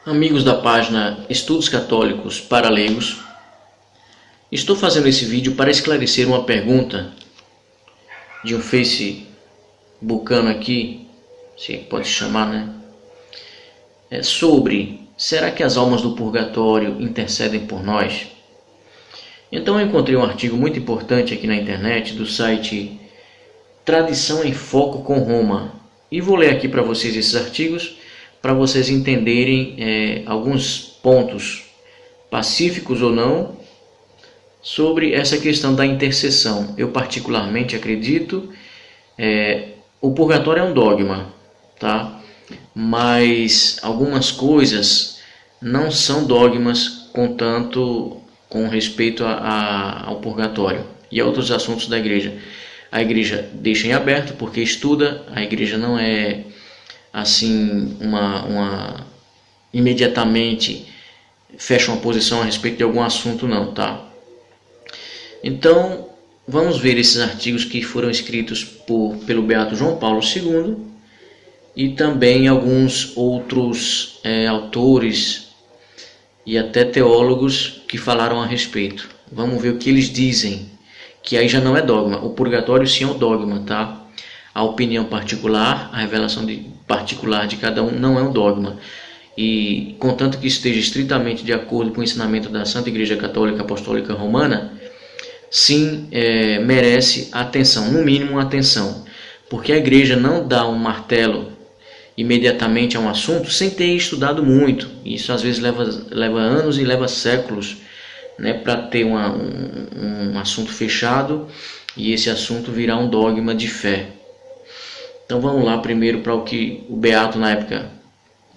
Amigos da página Estudos Católicos para Leigos, estou fazendo esse vídeo para esclarecer uma pergunta de um facebookano aqui, se pode chamar, né? Sobre, será que as almas do purgatório intercedem por nós? Então eu encontrei um artigo muito importante aqui na internet do site Tradição em Foco com Roma, e vou ler aqui para vocês esses artigos, para vocês entenderem alguns pontos, pacíficos ou não, sobre essa questão da intercessão. Eu particularmente acredito, o purgatório é um dogma, tá? Mas algumas coisas não são dogmas com respeito ao purgatório e a outros assuntos da igreja. A igreja deixa em aberto porque estuda, a igreja não é assim imediatamente fecha uma posição a respeito de algum assunto, não, tá? Então vamos ver esses artigos que foram escritos pelo Beato João Paulo II e também alguns outros autores e até teólogos que falaram a respeito. Vamos ver o que eles dizem, que aí já não é dogma. O purgatório sim é um dogma, tá? A opinião particular, a revelação particular de cada um não é um dogma. E contanto que esteja estritamente de acordo com o ensinamento da Santa Igreja Católica Apostólica Romana, sim, merece atenção, no mínimo atenção. Porque a igreja não dá um martelo imediatamente a um assunto sem ter estudado muito. Isso às vezes leva anos e leva séculos, né, para ter um assunto fechado e esse assunto virar um dogma de fé. Então vamos lá primeiro para o que o Beato na época,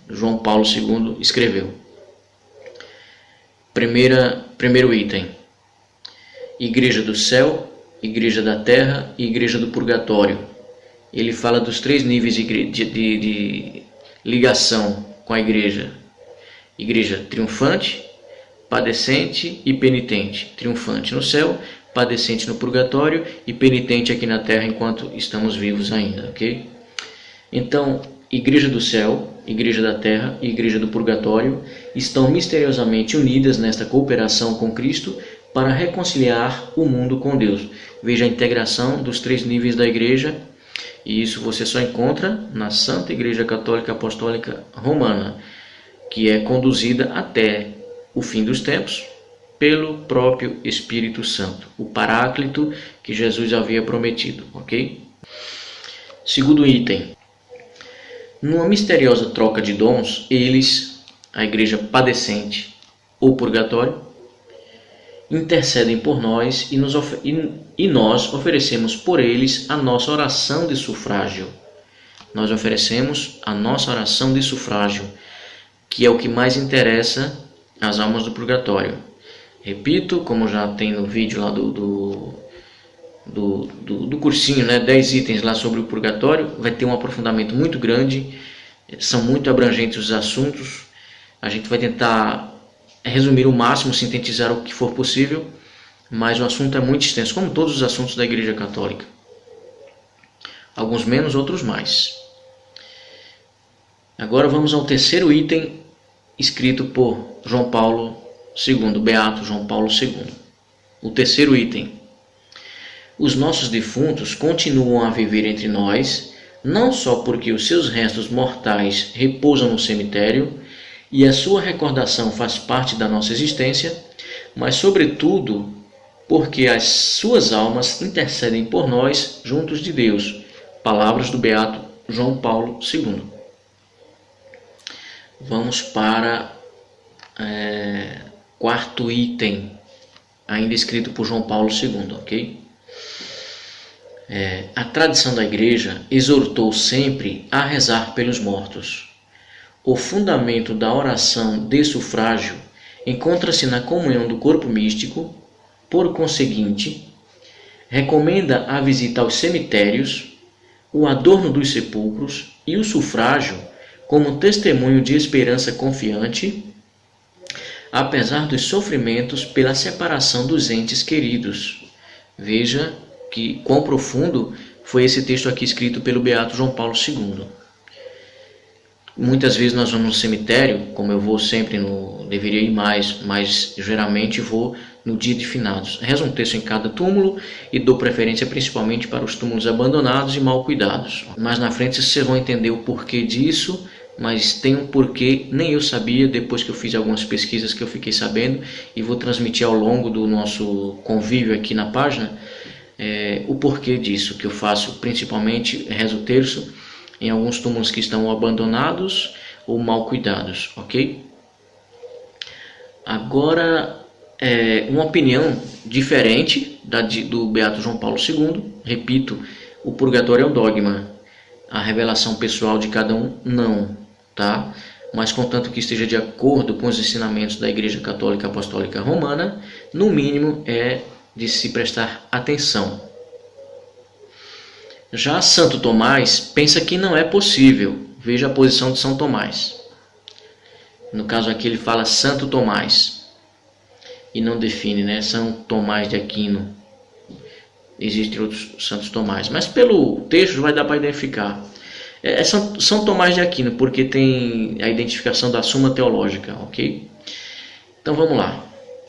João Paulo II, escreveu. Primeiro item: Igreja do céu, Igreja da terra e Igreja do purgatório. Ele fala dos três níveis de ligação com a igreja: igreja triunfante, padecente e penitente. Triunfante no céu, padecente no purgatório e penitente aqui na terra enquanto estamos vivos ainda, ok? Então, igreja do céu, igreja da terra e igreja do purgatório estão misteriosamente unidas nesta cooperação com Cristo para reconciliar o mundo com Deus. Veja a integração dos três níveis da igreja, e isso você só encontra na Santa Igreja Católica Apostólica Romana, que é conduzida até o fim dos tempos pelo próprio Espírito Santo, o Paráclito que Jesus havia prometido, ok? Segundo item: numa misteriosa troca de dons, eles, a igreja padecente ou purgatório, intercedem por nós e nós oferecemos por eles a nossa oração de sufrágio. Nós oferecemos a nossa oração de sufrágio, que é o que mais interessa às almas do purgatório. Repito, como já tem no vídeo lá do cursinho, né, 10 itens lá sobre o purgatório, vai ter um aprofundamento muito grande, são muito abrangentes os assuntos. A gente vai tentar resumir o máximo, sintetizar o que for possível, mas o assunto é muito extenso, como todos os assuntos da Igreja Católica. Alguns menos, outros mais. Agora vamos ao terceiro item, escrito por João Paulo II, Beato João Paulo II. O terceiro item: os nossos defuntos continuam a viver entre nós, não só porque os seus restos mortais repousam no cemitério e a sua recordação faz parte da nossa existência, mas sobretudo porque as suas almas intercedem por nós juntos de Deus. Palavras do Beato João Paulo II. Vamos para quarto item, ainda escrito por João Paulo II, ok? A tradição da igreja exortou sempre a rezar pelos mortos. O fundamento da oração de sufrágio encontra-se na comunhão do corpo místico. Por conseguinte, recomenda a visita aos cemitérios, o adorno dos sepulcros e o sufrágio como testemunho de esperança confiante, apesar dos sofrimentos pela separação dos entes queridos. Veja que quão profundo foi esse texto aqui escrito pelo Beato João Paulo II. Muitas vezes nós vamos no cemitério, como eu vou sempre, deveria ir mais, mas geralmente vou no dia de finados. Rezo um texto em cada túmulo e dou preferência principalmente para os túmulos abandonados e mal cuidados. Mais na frente vocês vão entender o porquê disso, mas tem um porquê, nem eu sabia, depois que eu fiz algumas pesquisas que eu fiquei sabendo, e vou transmitir ao longo do nosso convívio aqui na página, o porquê disso, que eu faço principalmente, rezo o terço em alguns túmulos que estão abandonados ou mal cuidados, ok? Agora, uma opinião diferente do Beato João Paulo II. Repito, o purgatório é um dogma, a revelação pessoal de cada um não, tá? Mas contanto que esteja de acordo com os ensinamentos da Igreja Católica Apostólica Romana, no mínimo é de se prestar atenção. Já Santo Tomás pensa que não é possível. Veja a posição de São Tomás. No caso aqui ele fala Santo Tomás e não define, né? São Tomás de Aquino. Existem outros Santos Tomás, mas pelo texto vai dar para identificar. São Tomás de Aquino, porque tem a identificação da Suma Teológica, ok? Então vamos lá.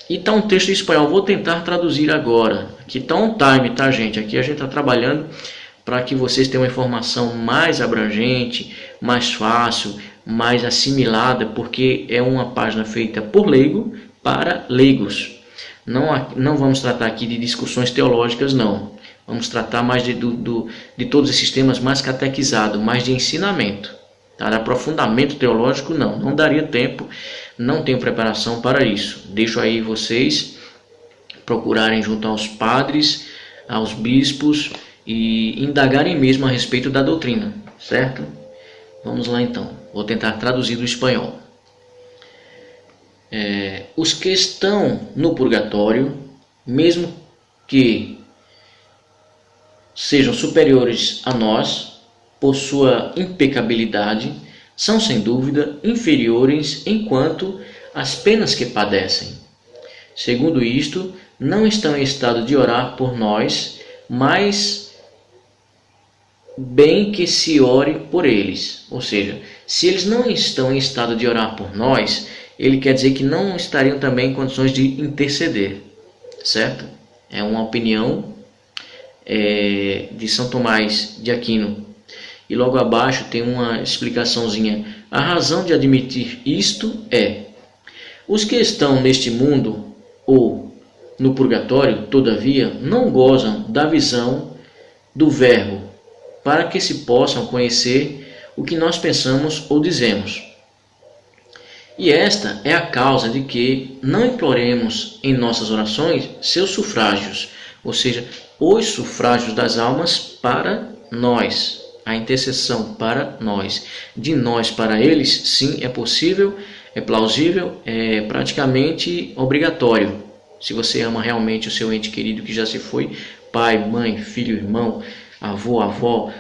E está um texto em espanhol, vou tentar traduzir agora. Aqui está on time, tá, gente? Aqui a gente está trabalhando para que vocês tenham uma informação mais abrangente, mais fácil, mais assimilada, porque é uma página feita por leigo para leigos. Não vamos tratar aqui de discussões teológicas, não. Vamos tratar mais de todos esses temas mais catequizados, mais de ensinamento. Tá? De aprofundamento teológico, não daria tempo, não tenho preparação para isso. Deixo aí vocês procurarem junto aos padres, aos bispos e indagarem mesmo a respeito da doutrina, certo? Vamos lá então, vou tentar traduzir do espanhol. Os que estão no purgatório, mesmo que sejam superiores a nós, por sua impecabilidade, são sem dúvida inferiores enquanto às penas que padecem. Segundo isto, não estão em estado de orar por nós, mas bem que se ore por eles. Ou seja, se eles não estão em estado de orar por nós, ele quer dizer que não estariam também em condições de interceder, certo? É uma opinião de São Tomás de Aquino. E logo abaixo tem uma explicaçãozinha. A razão de admitir isto é: os que estão neste mundo ou no purgatório, todavia, não gozam da visão do Verbo, para que se possam conhecer o que nós pensamos ou dizemos. E esta é a causa de que não imploremos em nossas orações seus sufrágios, ou seja, os sufrágios das almas para nós, a intercessão para nós. De nós para eles, sim, é possível, é plausível, é praticamente obrigatório. Se você ama realmente o seu ente querido que já se foi, pai, mãe, filho, irmão, avô, avó,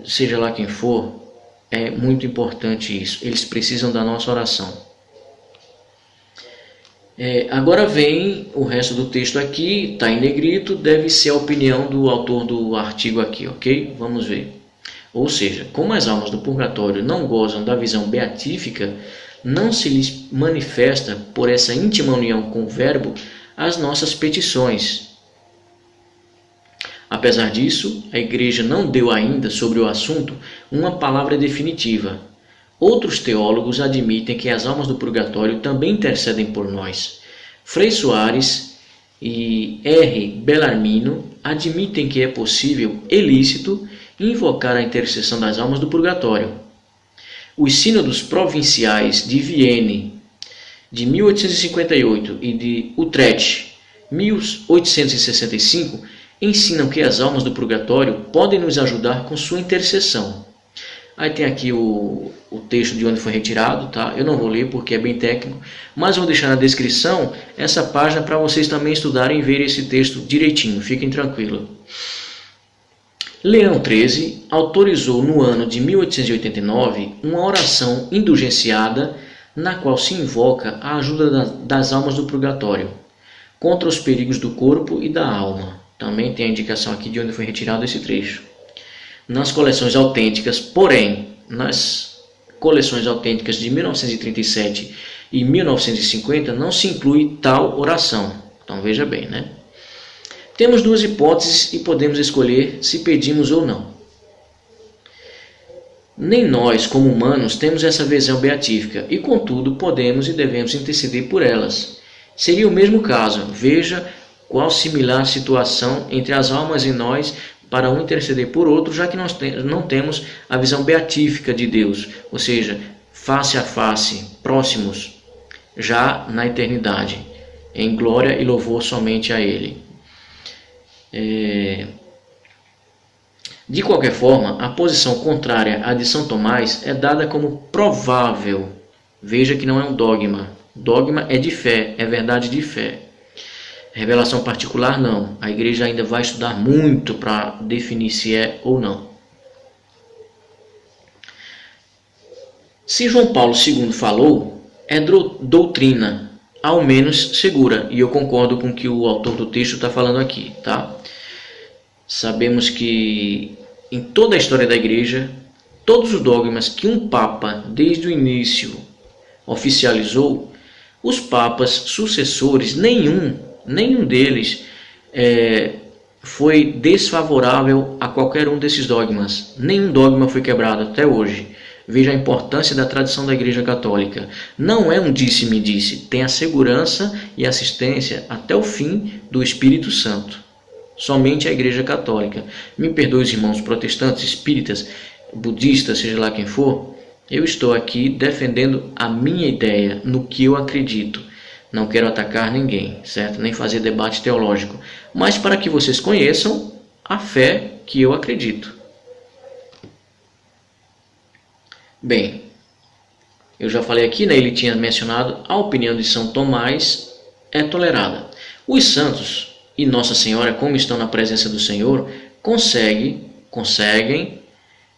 seja lá quem for, é muito importante isso. Eles precisam da nossa oração. Agora vem o resto do texto aqui, está em negrito, deve ser a opinião do autor do artigo aqui, ok? Vamos ver. Ou seja, como as almas do purgatório não gozam da visão beatífica, não se lhes manifesta por essa íntima união com o Verbo as nossas petições. Apesar disso, a Igreja não deu ainda sobre o assunto uma palavra definitiva. Outros teólogos admitem que as almas do purgatório também intercedem por nós. Frei Soares e R. Bellarmino admitem que é possível e lícito invocar a intercessão das almas do purgatório. Os sínodos provinciais de Vienne, de 1858, e de Utrecht, 1865, ensinam que as almas do purgatório podem nos ajudar com sua intercessão. Aí tem aqui o texto de onde foi retirado, tá? Eu não vou ler porque é bem técnico, mas vou deixar na descrição essa página para vocês também estudarem e verem esse texto direitinho, fiquem tranquilos. Leão XIII autorizou no ano de 1889 uma oração indulgenciada na qual se invoca a ajuda das almas do purgatório contra os perigos do corpo e da alma. Também tem a indicação aqui de onde foi retirado esse trecho. Nas coleções autênticas, porém, nas coleções autênticas de 1937 e 1950, não se inclui tal oração. Então veja bem, né? Temos duas hipóteses e podemos escolher se pedimos ou não. Nem nós, como humanos, temos essa visão beatífica e, contudo, podemos e devemos interceder por elas. Seria o mesmo caso. Veja qual similar situação entre as almas e nós para um interceder por outro, já que nós não temos a visão beatífica de Deus, ou seja, face a face, próximos, já na eternidade, em glória e louvor somente a Ele. De qualquer forma, a posição contrária à de São Tomás é dada como provável. Veja que não é um dogma. Dogma é de fé, é verdade de fé. Revelação particular, não. A igreja ainda vai estudar muito para definir se é ou não. Se João Paulo II falou, é doutrina, ao menos segura. E eu concordo com o que o autor do texto está falando aqui, tá? Sabemos que em toda a história da igreja, todos os dogmas que um papa, desde o início, oficializou, os papas sucessores, nenhum deles foi desfavorável a qualquer um desses dogmas. Nenhum dogma foi quebrado até hoje. Veja a importância da tradição da Igreja Católica. Não é um disse-me-disse, tem a segurança e assistência até o fim do Espírito Santo. Somente a Igreja Católica. Me perdoe os irmãos protestantes, espíritas, budistas, seja lá quem for, eu estou aqui defendendo a minha ideia, no que eu acredito. Não quero atacar ninguém, certo? Nem fazer debate teológico, mas para que vocês conheçam a fé que eu acredito. Bem, eu já falei aqui, né? Ele tinha mencionado a opinião de São Tomás é tolerada. Os santos e Nossa Senhora, como estão na presença do Senhor, conseguem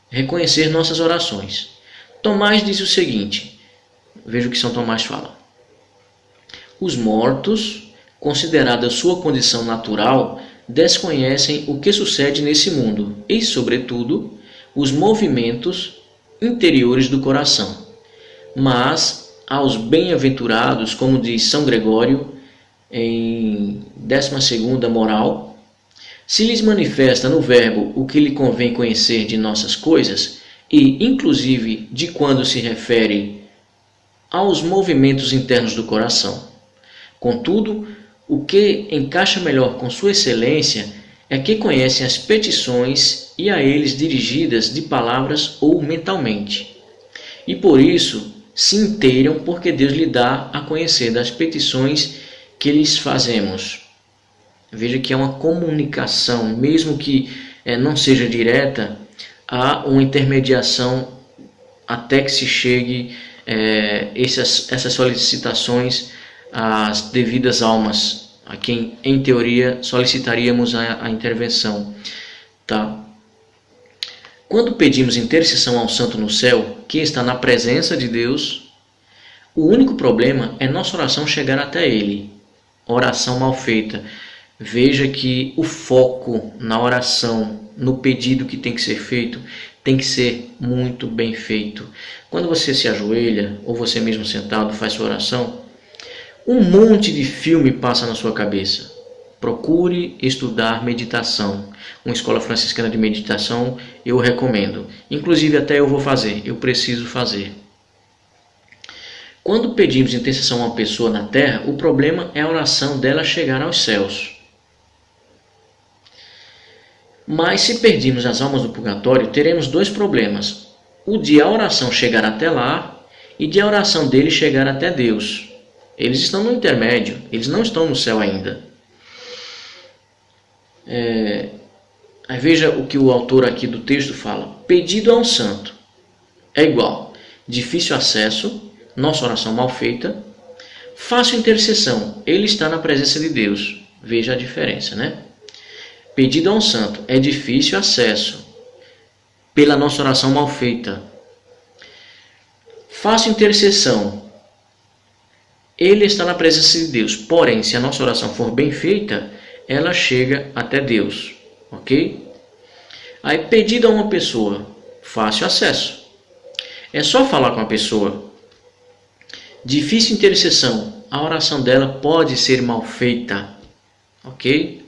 reconhecer nossas orações. Tomás diz o seguinte, veja o que São Tomás fala. Os mortos, considerada sua condição natural, desconhecem o que sucede nesse mundo e, sobretudo, os movimentos interiores do coração. Mas, aos bem-aventurados, como diz São Gregório, em 12ª Moral, se lhes manifesta no verbo o que lhe convém conhecer de nossas coisas, e, inclusive, de quando se refere aos movimentos internos do coração. Contudo, o que encaixa melhor com sua excelência é que conhecem as petições e a eles dirigidas de palavras ou mentalmente. E por isso se inteiram porque Deus lhe dá a conhecer das petições que lhes fazemos. Veja que é uma comunicação, mesmo que não seja direta, há uma intermediação até que se chegue essas solicitações às devidas almas, a quem, em teoria, solicitaríamos a intervenção. Tá? Quando pedimos intercessão ao Santo no céu, que está na presença de Deus, o único problema é nossa oração chegar até Ele. Oração mal feita. Veja que o foco na oração, no pedido que tem que ser feito, tem que ser muito bem feito. Quando você se ajoelha, ou você mesmo sentado faz sua oração, um monte de filme passa na sua cabeça. Procure estudar meditação. Uma escola franciscana de meditação eu recomendo. Inclusive até eu vou fazer, eu preciso fazer. Quando pedimos intercessão a uma pessoa na terra, o problema é a oração dela chegar aos céus. Mas se pedirmos as almas do purgatório, teremos dois problemas. O de a oração chegar até lá e de a oração dele chegar até Deus. Eles estão no intermédio, eles não estão no céu ainda. Aí veja o que o autor aqui do texto fala. Pedido a um santo é igual difícil acesso, nossa oração mal feita, fácil intercessão, ele está na presença de Deus. Veja a diferença, né? Pedido a um santo é difícil acesso, pela nossa oração mal feita. Fácil intercessão, ele está na presença de Deus. Porém, se a nossa oração for bem feita, ela chega até Deus. Ok? Aí, pedido a uma pessoa, fácil acesso. É só falar com a pessoa. Difícil intercessão. A oração dela pode ser mal feita. Ok?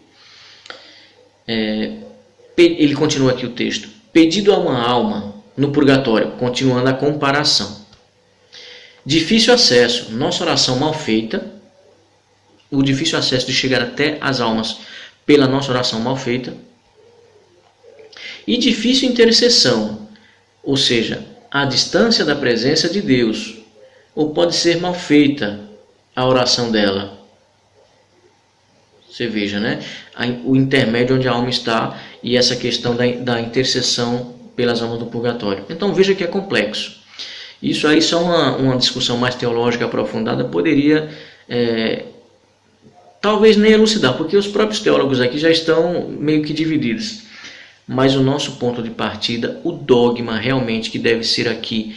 Ele continua aqui o texto. Pedido a uma alma no purgatório. Continuando a comparação. Difícil acesso. Nossa oração mal feita. O difícil acesso de chegar até as almas pela nossa oração mal feita. E difícil intercessão. Ou seja, a distância da presença de Deus. Ou pode ser mal feita a oração dela. Você veja, né? O intermédio onde a alma está e essa questão da intercessão pelas almas do purgatório. Então veja que é complexo. Isso aí só uma discussão mais teológica aprofundada poderia talvez nem elucidar, porque os próprios teólogos aqui já estão meio que divididos. Mas o nosso ponto de partida, o dogma realmente que deve ser aqui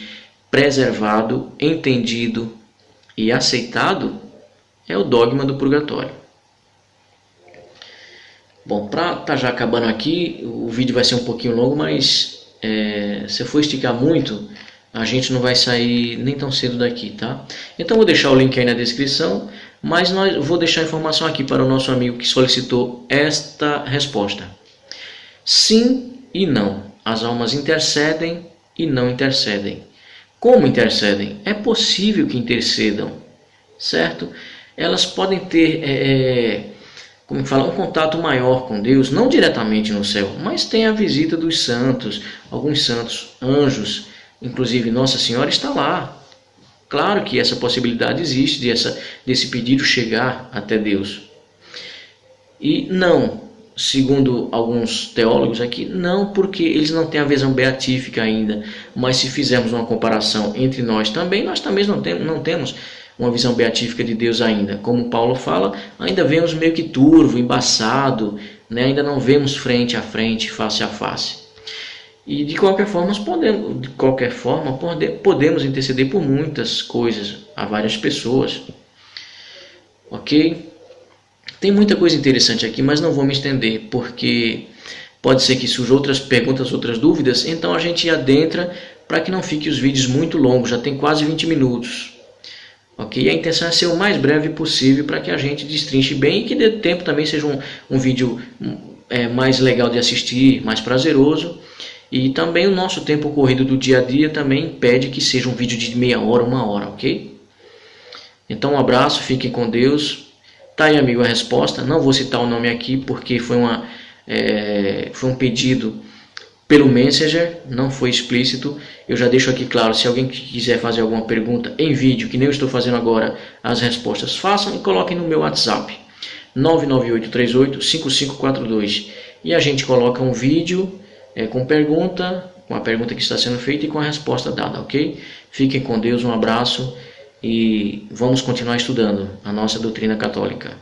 preservado, entendido e aceitado, é o dogma do purgatório. Bom, para estar já acabando aqui, o vídeo vai ser um pouquinho longo, mas se eu for esticar muito, a gente não vai sair nem tão cedo daqui, tá? Então vou deixar o link aí na descrição, mas vou deixar a informação aqui para o nosso amigo que solicitou esta resposta. Sim e não. As almas intercedem e não intercedem. Como intercedem? É possível que intercedam, certo? Elas podem ter, como fala, um contato maior com Deus, não diretamente no céu, mas tem a visita dos santos, alguns santos, anjos, inclusive Nossa Senhora está lá. Claro que essa possibilidade existe desse pedido chegar até Deus. E não, segundo alguns teólogos aqui, não, porque eles não têm a visão beatífica ainda. Mas se fizermos uma comparação entre nós também não temos uma visão beatífica de Deus ainda. Como Paulo fala, ainda vemos meio que turvo, embaçado, né? Ainda não vemos frente a frente, face a face. E de qualquer forma podemos interceder por muitas coisas, a várias pessoas. Ok? Tem muita coisa interessante aqui, mas não vou me estender, porque pode ser que surjam outras perguntas, outras dúvidas, então a gente adentra para que não fique os vídeos muito longos, já tem quase 20 minutos. Ok? A intenção é ser o mais breve possível para que a gente destrinche bem e que dê tempo também seja um vídeo mais legal de assistir, mais prazeroso. E também o nosso tempo corrido do dia a dia também impede que seja um vídeo de meia hora, 1 hora, ok? Então um abraço, fiquem com Deus. Tá aí, amigo, a resposta. Não vou citar o nome aqui porque foi um pedido pelo Messenger, não foi explícito. Eu já deixo aqui claro, se alguém quiser fazer alguma pergunta em vídeo, que nem eu estou fazendo agora, as respostas façam e coloquem no meu WhatsApp, 998385542. E a gente coloca um vídeo com a pergunta que está sendo feita e com a resposta dada, ok? Fiquem com Deus, um abraço e vamos continuar estudando a nossa doutrina católica.